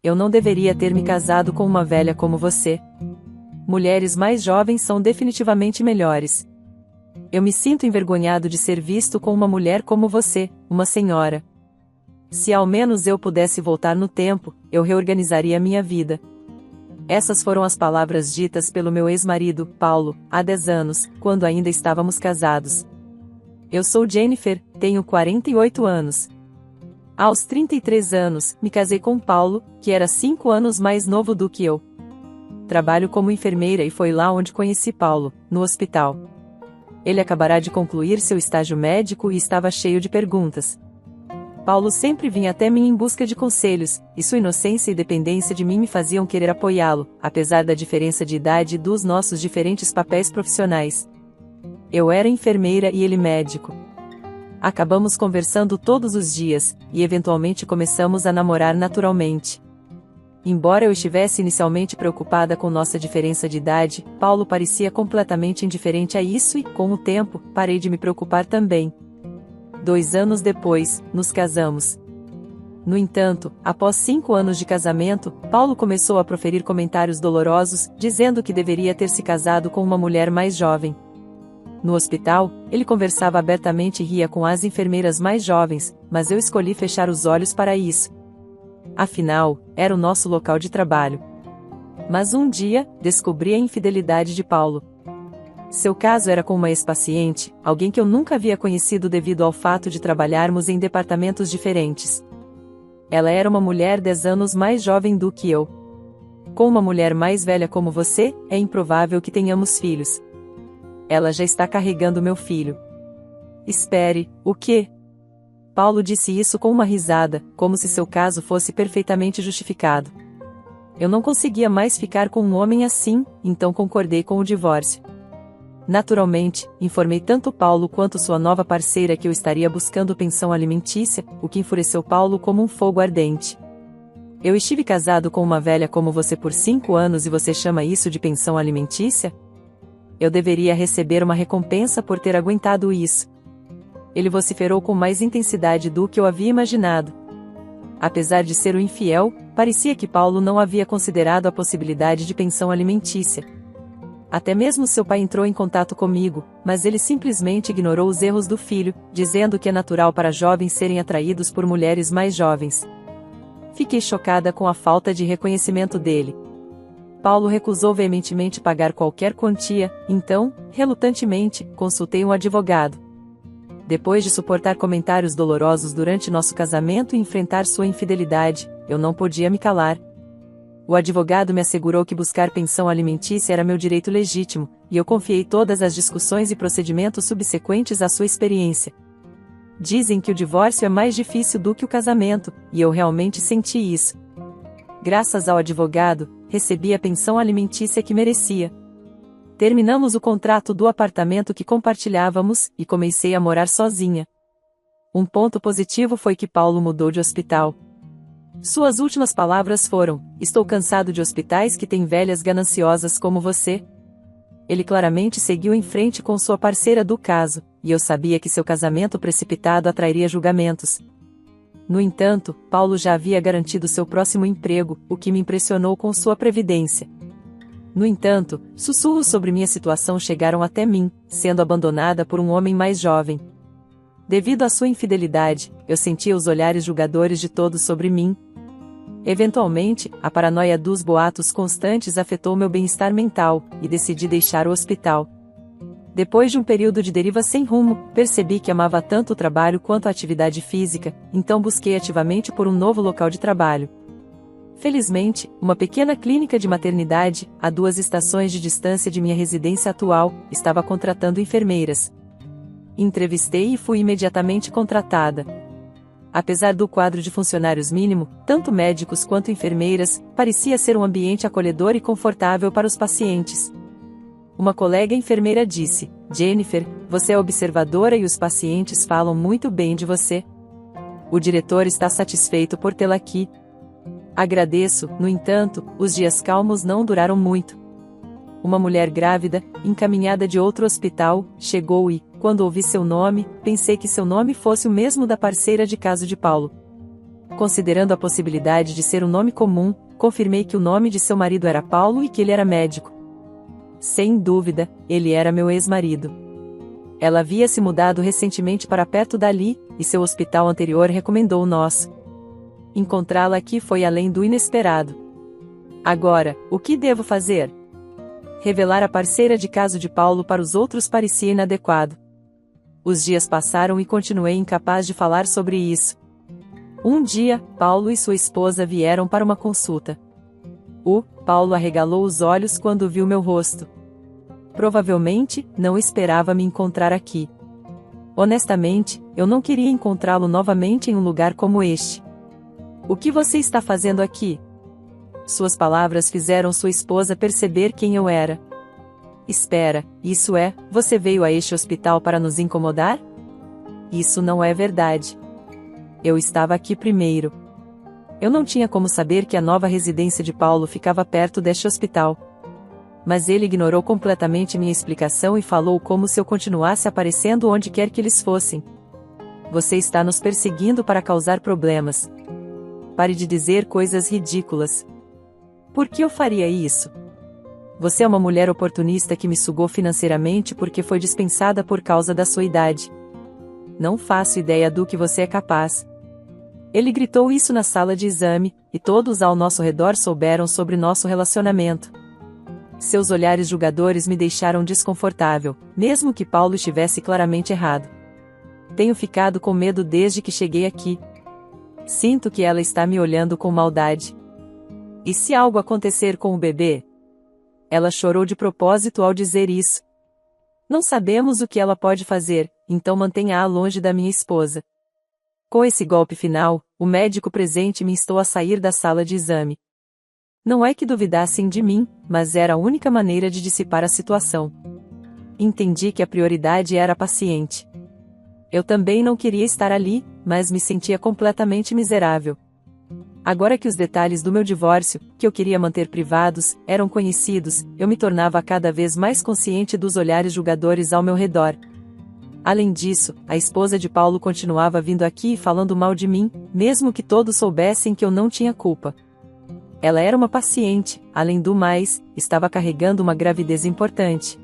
Eu não deveria ter me casado com uma velha como você. Mulheres mais jovens são definitivamente melhores. Eu me sinto envergonhado de ser visto com uma mulher como você, uma senhora. Se ao menos eu pudesse voltar no tempo, eu reorganizaria minha vida. Essas foram as palavras ditas pelo meu ex-marido, Paulo, há 10 anos, quando ainda estávamos casados. Eu sou Jennifer, tenho 48 anos. Aos 33 anos, me casei com Paulo, que era 5 anos mais novo do que eu. Trabalho como enfermeira e foi lá onde conheci Paulo, no hospital. Ele acabará de concluir seu estágio médico e estava cheio de perguntas. Paulo sempre vinha até mim em busca de conselhos, e sua inocência e dependência de mim me faziam querer apoiá-lo, apesar da diferença de idade e dos nossos diferentes papéis profissionais. Eu era enfermeira e ele médico. Acabamos conversando todos os dias, e eventualmente começamos a namorar naturalmente. Embora eu estivesse inicialmente preocupada com nossa diferença de idade, Paulo parecia completamente indiferente a isso e, com o tempo, parei de me preocupar também. 2 anos depois, nos casamos. No entanto, após 5 anos de casamento, Paulo começou a proferir comentários dolorosos, dizendo que deveria ter se casado com uma mulher mais jovem. No hospital, ele conversava abertamente e ria com as enfermeiras mais jovens, mas eu escolhi fechar os olhos para isso. Afinal, era o nosso local de trabalho. Mas um dia, descobri a infidelidade de Paulo. Seu caso era com uma ex-paciente, alguém que eu nunca havia conhecido devido ao fato de trabalharmos em departamentos diferentes. Ela era uma mulher 10 anos mais jovem do que eu. Com uma mulher mais velha como você, é improvável que tenhamos filhos. Ela já está carregando meu filho. Espere, o quê? Paulo disse isso com uma risada, como se seu caso fosse perfeitamente justificado. Eu não conseguia mais ficar com um homem assim, então concordei com o divórcio. Naturalmente, informei tanto Paulo quanto sua nova parceira que eu estaria buscando pensão alimentícia, o que enfureceu Paulo como um fogo ardente. Eu estive casado com uma velha como você por 5 anos e você chama isso de pensão alimentícia? Eu deveria receber uma recompensa por ter aguentado isso. Ele vociferou com mais intensidade do que eu havia imaginado. Apesar de ser o infiel, parecia que Paulo não havia considerado a possibilidade de pensão alimentícia. Até mesmo seu pai entrou em contato comigo, mas ele simplesmente ignorou os erros do filho, dizendo que é natural para jovens serem atraídos por mulheres mais jovens. Fiquei chocada com a falta de reconhecimento dele. Paulo recusou veementemente pagar qualquer quantia, então, relutantemente, consultei um advogado. Depois de suportar comentários dolorosos durante nosso casamento e enfrentar sua infidelidade, eu não podia me calar. O advogado me assegurou que buscar pensão alimentícia era meu direito legítimo, e eu confiei todas as discussões e procedimentos subsequentes à sua experiência. Dizem que o divórcio é mais difícil do que o casamento, e eu realmente senti isso. Graças ao advogado, recebi a pensão alimentícia que merecia. Terminamos o contrato do apartamento que compartilhávamos, e comecei a morar sozinha. Um ponto positivo foi que Paulo mudou de hospital. Suas últimas palavras foram: "Estou cansado de hospitais que têm velhas gananciosas como você." Ele claramente seguiu em frente com sua parceira do caso, e eu sabia que seu casamento precipitado atrairia julgamentos. No entanto, Paulo já havia garantido seu próximo emprego, o que me impressionou com sua previdência. No entanto, sussurros sobre minha situação chegaram até mim, sendo abandonada por um homem mais jovem. Devido à sua infidelidade, eu sentia os olhares julgadores de todos sobre mim. Eventualmente, a paranoia dos boatos constantes afetou meu bem-estar mental, e decidi deixar o hospital. Depois de um período de deriva sem rumo, percebi que amava tanto o trabalho quanto a atividade física, então busquei ativamente por um novo local de trabalho. Felizmente, uma pequena clínica de maternidade, a 2 estações de distância de minha residência atual, estava contratando enfermeiras. Entrevistei e fui imediatamente contratada. Apesar do quadro de funcionários mínimo, tanto médicos quanto enfermeiras, parecia ser um ambiente acolhedor e confortável para os pacientes. Uma colega enfermeira disse: "Jennifer, você é observadora e os pacientes falam muito bem de você. O diretor está satisfeito por tê-la aqui." Agradeço, no entanto, os dias calmos não duraram muito. Uma mulher grávida, encaminhada de outro hospital, chegou e, quando ouvi seu nome, pensei que seu nome fosse o mesmo da parceira de caso de Paulo. Considerando a possibilidade de ser um nome comum, confirmei que o nome de seu marido era Paulo e que ele era médico. Sem dúvida, ele era meu ex-marido. Ela havia se mudado recentemente para perto dali, e seu hospital anterior recomendou o nosso. Encontrá-la aqui foi além do inesperado. Agora, o que devo fazer? Revelar a parceira de caso de Paulo para os outros parecia inadequado. Os dias passaram e continuei incapaz de falar sobre isso. Um dia, Paulo e sua esposa vieram para uma consulta. Paulo arregalou os olhos quando viu meu rosto. Provavelmente, não esperava me encontrar aqui. Honestamente, eu não queria encontrá-lo novamente em um lugar como este. O que você está fazendo aqui? Suas palavras fizeram sua esposa perceber quem eu era. Espera, isso é, você veio a este hospital para nos incomodar? Isso não é verdade. Eu estava aqui primeiro. Eu não tinha como saber que a nova residência de Paulo ficava perto deste hospital. Mas ele ignorou completamente minha explicação e falou como se eu continuasse aparecendo onde quer que eles fossem. Você está nos perseguindo para causar problemas. Pare de dizer coisas ridículas. Por que eu faria isso? Você é uma mulher oportunista que me sugou financeiramente porque foi dispensada por causa da sua idade. Não faço ideia do que você é capaz. Ele gritou isso na sala de exame, e todos ao nosso redor souberam sobre nosso relacionamento. Seus olhares julgadores me deixaram desconfortável, mesmo que Paulo estivesse claramente errado. Tenho ficado com medo desde que cheguei aqui. Sinto que ela está me olhando com maldade. E se algo acontecer com o bebê? Ela chorou de propósito ao dizer isso. Não sabemos o que ela pode fazer, então mantenha-a longe da minha esposa. Com esse golpe final, o médico presente me instou a sair da sala de exame. Não é que duvidassem de mim, mas era a única maneira de dissipar a situação. Entendi que a prioridade era a paciente. Eu também não queria estar ali, mas me sentia completamente miserável. Agora que os detalhes do meu divórcio, que eu queria manter privados, eram conhecidos, eu me tornava cada vez mais consciente dos olhares julgadores ao meu redor. Além disso, a esposa de Paulo continuava vindo aqui e falando mal de mim, mesmo que todos soubessem que eu não tinha culpa. Ela era uma paciente, além do mais, estava carregando uma gravidez importante.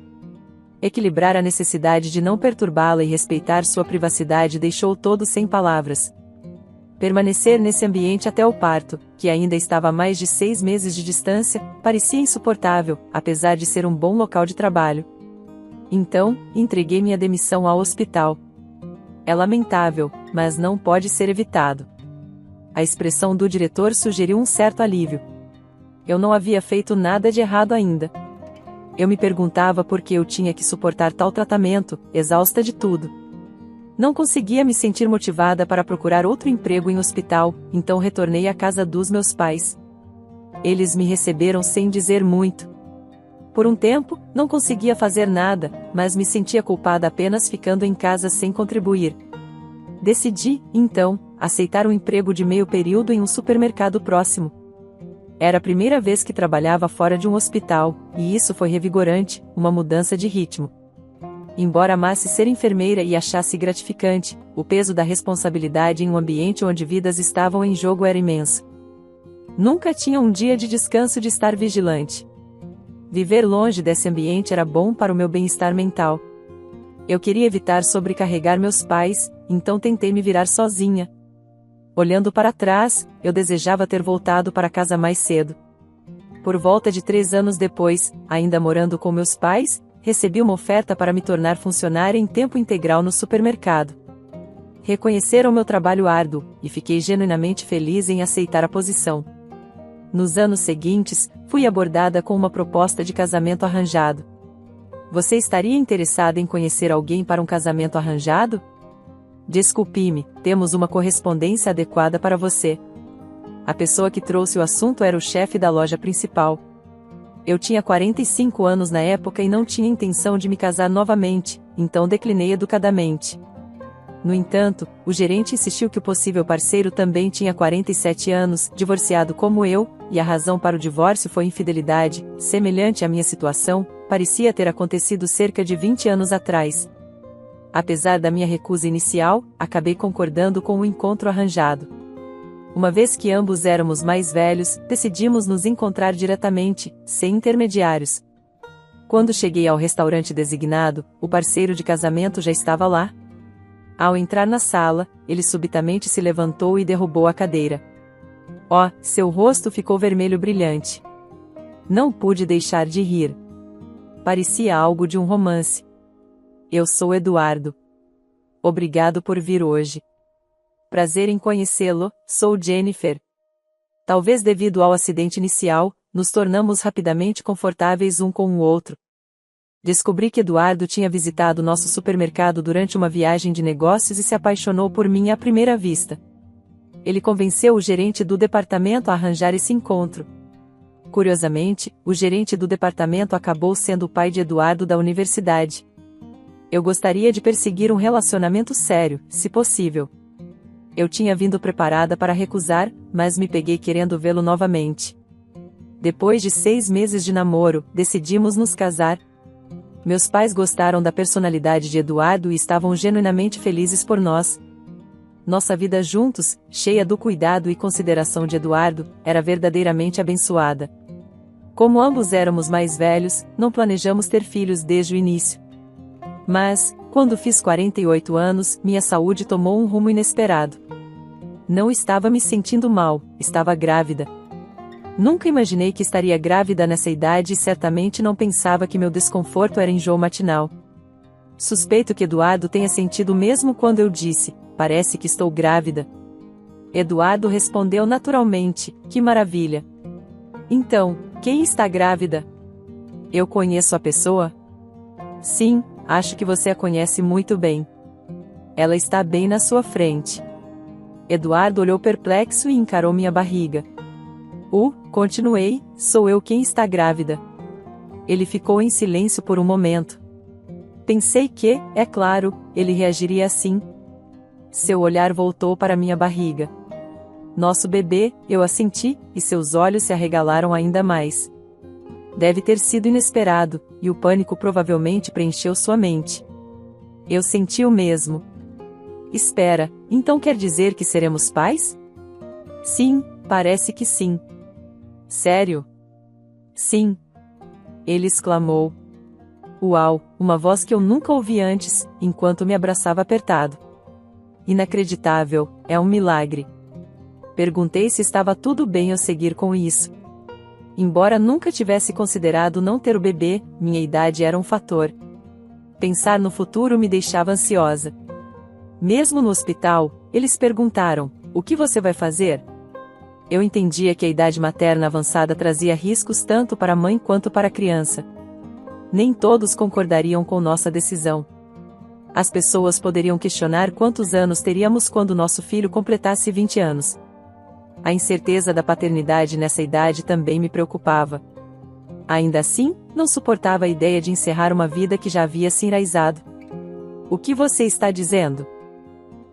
Equilibrar a necessidade de não perturbá-la e respeitar sua privacidade deixou todos sem palavras. Permanecer nesse ambiente até o parto, que ainda estava a mais de 6 meses de distância, parecia insuportável, apesar de ser um bom local de trabalho. Então, entreguei minha demissão ao hospital. É lamentável, mas não pode ser evitado. A expressão do diretor sugeriu um certo alívio. Eu não havia feito nada de errado ainda. Eu me perguntava por que eu tinha que suportar tal tratamento, exausta de tudo. Não conseguia me sentir motivada para procurar outro emprego em hospital, então retornei à casa dos meus pais. Eles me receberam sem dizer muito. Por um tempo, não conseguia fazer nada, mas me sentia culpada apenas ficando em casa sem contribuir. Decidi, então, aceitar um emprego de meio período em um supermercado próximo. Era a primeira vez que trabalhava fora de um hospital, e isso foi revigorante, uma mudança de ritmo. Embora amasse ser enfermeira e achasse gratificante, o peso da responsabilidade em um ambiente onde vidas estavam em jogo era imenso. Nunca tinha um dia de descanso de estar vigilante. Viver longe desse ambiente era bom para o meu bem-estar mental. Eu queria evitar sobrecarregar meus pais, então tentei me virar sozinha. Olhando para trás, eu desejava ter voltado para casa mais cedo. Por volta de 3 anos depois, ainda morando com meus pais, recebi uma oferta para me tornar funcionária em tempo integral no supermercado. Reconheceram meu trabalho árduo, e fiquei genuinamente feliz em aceitar a posição. Nos anos seguintes, fui abordada com uma proposta de casamento arranjado. Você estaria interessada em conhecer alguém para um casamento arranjado? Desculpe-me, temos uma correspondência adequada para você. A pessoa que trouxe o assunto era o chefe da loja principal. Eu tinha 45 anos na época e não tinha intenção de me casar novamente, então declinei educadamente. No entanto, o gerente insistiu que o possível parceiro também tinha 47 anos, divorciado como eu, e a razão para o divórcio foi infidelidade, semelhante à minha situação, parecia ter acontecido cerca de 20 anos atrás. Apesar da minha recusa inicial, acabei concordando com o encontro arranjado. Uma vez que ambos éramos mais velhos, decidimos nos encontrar diretamente, sem intermediários. Quando cheguei ao restaurante designado, o parceiro de casamento já estava lá. Ao entrar na sala, ele subitamente se levantou e derrubou a cadeira. Oh, seu rosto ficou vermelho brilhante. Não pude deixar de rir. Parecia algo de um romance. Eu sou Eduardo. Obrigado por vir hoje. Prazer em conhecê-lo, sou Jennifer. Talvez devido ao acidente inicial, nos tornamos rapidamente confortáveis um com o outro. Descobri que Eduardo tinha visitado nosso supermercado durante uma viagem de negócios e se apaixonou por mim à primeira vista. Ele convenceu o gerente do departamento a arranjar esse encontro. Curiosamente, o gerente do departamento acabou sendo o pai de Eduardo da universidade. Eu gostaria de perseguir um relacionamento sério, se possível. Eu tinha vindo preparada para recusar, mas me peguei querendo vê-lo novamente. Depois de 6 meses de namoro, decidimos nos casar. Meus pais gostaram da personalidade de Eduardo e estavam genuinamente felizes por nós. Nossa vida juntos, cheia do cuidado e consideração de Eduardo, era verdadeiramente abençoada. Como ambos éramos mais velhos, não planejamos ter filhos desde o início. Mas, quando fiz 48 anos, minha saúde tomou um rumo inesperado. Não estava me sentindo mal, estava grávida. Nunca imaginei que estaria grávida nessa idade e certamente não pensava que meu desconforto era enjoo matinal. Suspeito que Eduardo tenha sentido o mesmo quando eu disse, parece que estou grávida. Eduardo respondeu naturalmente, que maravilha. Então, quem está grávida? Eu conheço a pessoa? Sim, acho que você a conhece muito bem. Ela está bem na sua frente. Eduardo olhou perplexo e encarou minha barriga. Continuei, sou eu quem está grávida. Ele ficou em silêncio por um momento. Pensei que, é claro, ele reagiria assim. Seu olhar voltou para minha barriga. Nosso bebê, eu assenti, e seus olhos se arregalaram ainda mais. Deve ter sido inesperado, e o pânico provavelmente preencheu sua mente. Eu senti o mesmo. Espera, então quer dizer que seremos pais? Sim, parece que sim. Sério? Sim. Ele exclamou. Uau, uma voz que eu nunca ouvi antes, enquanto me abraçava apertado. Inacreditável, é um milagre. Perguntei se estava tudo bem eu seguir com isso. Embora nunca tivesse considerado não ter o bebê, minha idade era um fator. Pensar no futuro me deixava ansiosa. Mesmo no hospital, eles perguntaram, o que você vai fazer? Eu entendia que a idade materna avançada trazia riscos tanto para a mãe quanto para a criança. Nem todos concordariam com nossa decisão. As pessoas poderiam questionar quantos anos teríamos quando nosso filho completasse 20 anos. A incerteza da paternidade nessa idade também me preocupava. Ainda assim, não suportava a ideia de encerrar uma vida que já havia se enraizado. O que você está dizendo?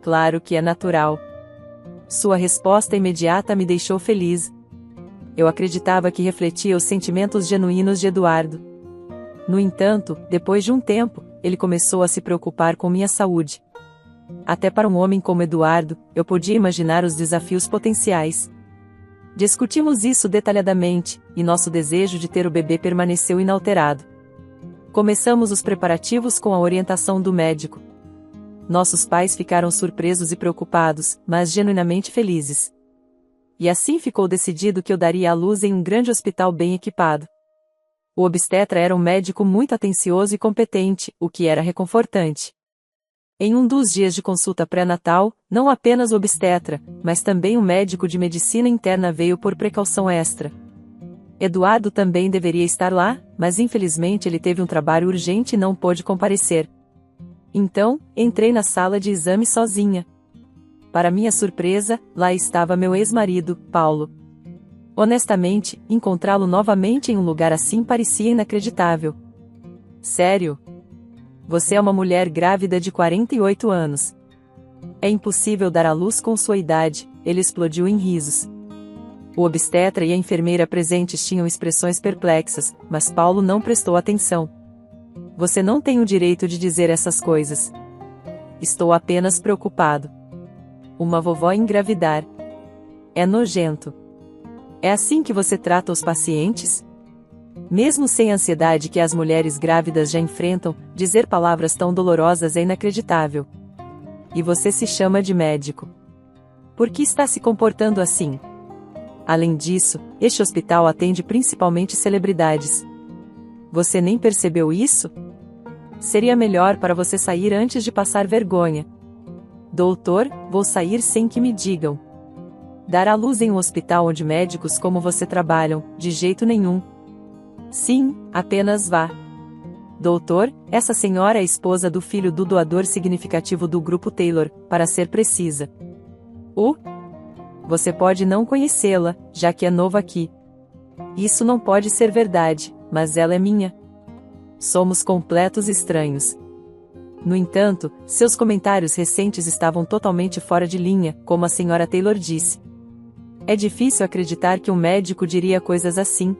Claro que é natural. Sua resposta imediata me deixou feliz. Eu acreditava que refletia os sentimentos genuínos de Eduardo. No entanto, depois de um tempo, ele começou a se preocupar com minha saúde. Até para um homem como Eduardo, eu podia imaginar os desafios potenciais. Discutimos isso detalhadamente, e nosso desejo de ter o bebê permaneceu inalterado. Começamos os preparativos com a orientação do médico. Nossos pais ficaram surpresos e preocupados, mas genuinamente felizes. E assim ficou decidido que eu daria à luz em um grande hospital bem equipado. O obstetra era um médico muito atencioso e competente, o que era reconfortante. Em um dos dias de consulta pré-natal, não apenas o obstetra, mas também o médico de medicina interna veio por precaução extra. Eduardo também deveria estar lá, mas infelizmente ele teve um trabalho urgente e não pôde comparecer. Então, entrei na sala de exame sozinha. Para minha surpresa, lá estava meu ex-marido, Paulo. Honestamente, encontrá-lo novamente em um lugar assim parecia inacreditável. Sério? Você é uma mulher grávida de 48 anos. É impossível dar à luz com sua idade, ele explodiu em risos. O obstetra e a enfermeira presentes tinham expressões perplexas, mas Paulo não prestou atenção. Você não tem o direito de dizer essas coisas. Estou apenas preocupado. Uma vovó engravidar. É nojento. É assim que você trata os pacientes? Mesmo sem a ansiedade que as mulheres grávidas já enfrentam, dizer palavras tão dolorosas é inacreditável. E você se chama de médico. Por que está se comportando assim? Além disso, este hospital atende principalmente celebridades. Você nem percebeu isso? Seria melhor para você sair antes de passar vergonha. Doutor, vou sair sem que me digam. Dar à luz em um hospital onde médicos como você trabalham, de jeito nenhum. Sim, apenas vá. Doutor, essa senhora é a esposa do filho do doador significativo do grupo Taylor, para ser precisa. Você pode não conhecê-la, já que é novo aqui. Isso não pode ser verdade, mas ela é minha. Somos completos estranhos. No entanto, seus comentários recentes estavam totalmente fora de linha, como a senhora Taylor disse. É difícil acreditar que um médico diria coisas assim.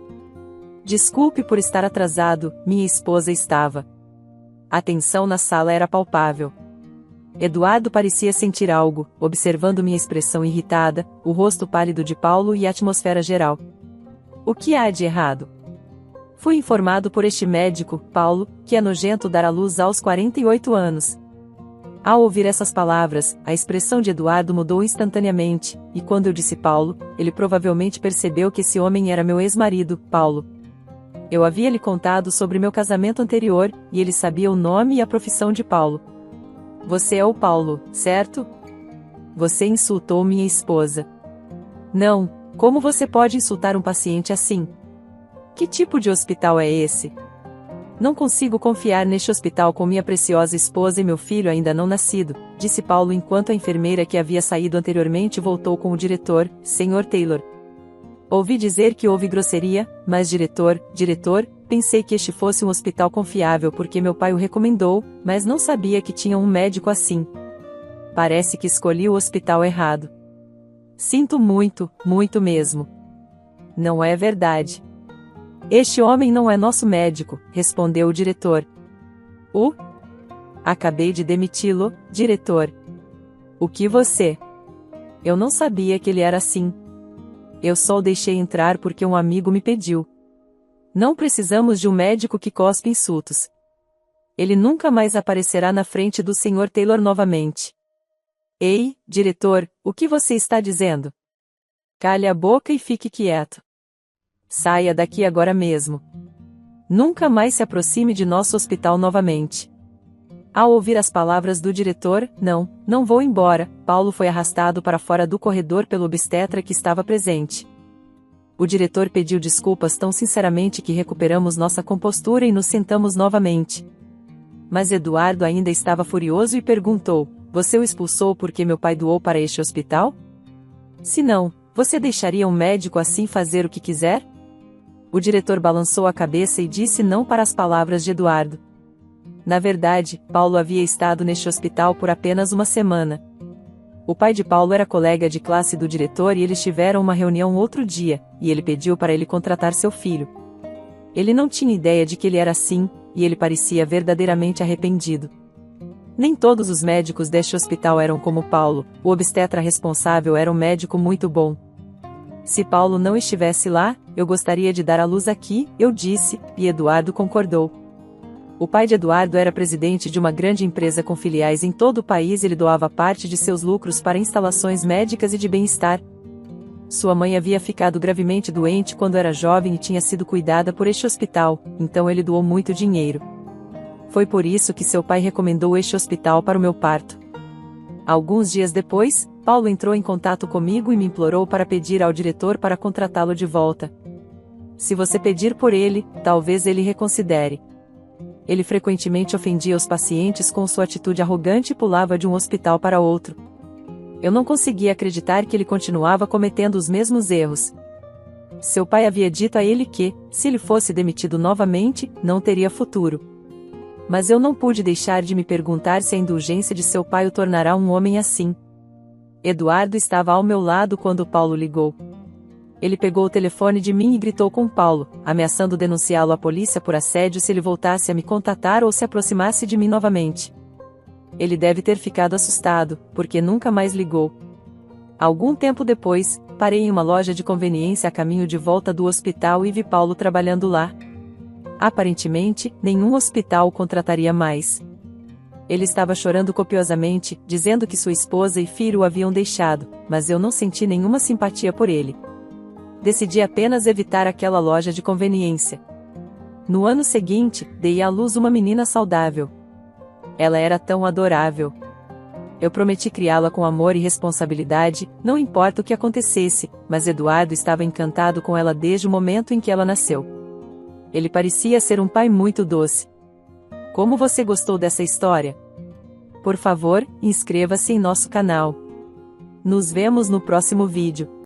Desculpe por estar atrasado, minha esposa estava. A tensão na sala era palpável. Eduardo parecia sentir algo, observando minha expressão irritada, o rosto pálido de Paulo e a atmosfera geral. O que há de errado? Fui informado por este médico, Paulo, que é nojento dar à luz aos 48 anos. Ao ouvir essas palavras, a expressão de Eduardo mudou instantaneamente, e quando eu disse Paulo, ele provavelmente percebeu que esse homem era meu ex-marido, Paulo. Eu havia lhe contado sobre meu casamento anterior, e ele sabia o nome e a profissão de Paulo. Você é o Paulo, certo? Você insultou minha esposa. Não, como você pode insultar um paciente assim? Que tipo de hospital é esse? Não consigo confiar neste hospital com minha preciosa esposa e meu filho ainda não nascido, disse Paulo enquanto a enfermeira que havia saído anteriormente voltou com o diretor, Sr. Taylor. Ouvi dizer que houve grosseria, mas diretor, pensei que este fosse um hospital confiável porque meu pai o recomendou, mas não sabia que tinha um médico assim. Parece que escolhi o hospital errado. Sinto muito, muito mesmo. Não é verdade. Este homem não é nosso médico, respondeu o diretor. Acabei de demiti-lo, diretor. O que você? Eu não sabia que ele era assim. Eu só o deixei entrar porque um amigo me pediu. Não precisamos de um médico que cospe insultos. Ele nunca mais aparecerá na frente do Sr. Taylor novamente. Ei, diretor, o que você está dizendo? Cale a boca e fique quieto. Saia daqui agora mesmo. Nunca mais se aproxime de nosso hospital novamente. Ao ouvir as palavras do diretor, não vou embora, Paulo foi arrastado para fora do corredor pelo obstetra que estava presente. O diretor pediu desculpas tão sinceramente que recuperamos nossa compostura e nos sentamos novamente. Mas Eduardo ainda estava furioso e perguntou: você o expulsou porque meu pai doou para este hospital? Se não, você deixaria um médico assim fazer o que quiser? O diretor balançou a cabeça e disse não para as palavras de Eduardo. Na verdade, Paulo havia estado neste hospital por apenas uma semana. O pai de Paulo era colega de classe do diretor e eles tiveram uma reunião outro dia, e ele pediu para ele contratar seu filho. Ele não tinha ideia de que ele era assim, e ele parecia verdadeiramente arrependido. Nem todos os médicos deste hospital eram como Paulo, o obstetra responsável era um médico muito bom. Se Paulo não estivesse lá, eu gostaria de dar à luz aqui, eu disse, e Eduardo concordou. O pai de Eduardo era presidente de uma grande empresa com filiais em todo o país e ele doava parte de seus lucros para instalações médicas e de bem-estar. Sua mãe havia ficado gravemente doente quando era jovem e tinha sido cuidada por este hospital, então ele doou muito dinheiro. Foi por isso que seu pai recomendou este hospital para o meu parto. Alguns dias depois, Paulo entrou em contato comigo e me implorou para pedir ao diretor para contratá-lo de volta. Se você pedir por ele, talvez ele reconsidere. Ele frequentemente ofendia os pacientes com sua atitude arrogante e pulava de um hospital para outro. Eu não conseguia acreditar que ele continuava cometendo os mesmos erros. Seu pai havia dito a ele que, se ele fosse demitido novamente, não teria futuro. Mas eu não pude deixar de me perguntar se a indulgência de seu pai o tornará um homem assim. Eduardo estava ao meu lado quando Paulo ligou. Ele pegou o telefone de mim e gritou com Paulo, ameaçando denunciá-lo à polícia por assédio se ele voltasse a me contatar ou se aproximasse de mim novamente. Ele deve ter ficado assustado, porque nunca mais ligou. Algum tempo depois, Parei em uma loja de conveniência a caminho de volta do hospital e vi Paulo trabalhando lá. Aparentemente, nenhum hospital o contrataria mais. Ele estava chorando copiosamente, dizendo que sua esposa e filho o haviam deixado, mas eu não senti nenhuma simpatia por ele. Decidi apenas evitar aquela loja de conveniência. No ano seguinte, dei à luz uma menina saudável. Ela era tão adorável. Eu prometi criá-la com amor e responsabilidade, não importa o que acontecesse, mas Eduardo estava encantado com ela desde o momento em que ela nasceu. Ele parecia ser um pai muito doce. Como você gostou dessa história? Por favor, inscreva-se em nosso canal. Nos vemos no próximo vídeo.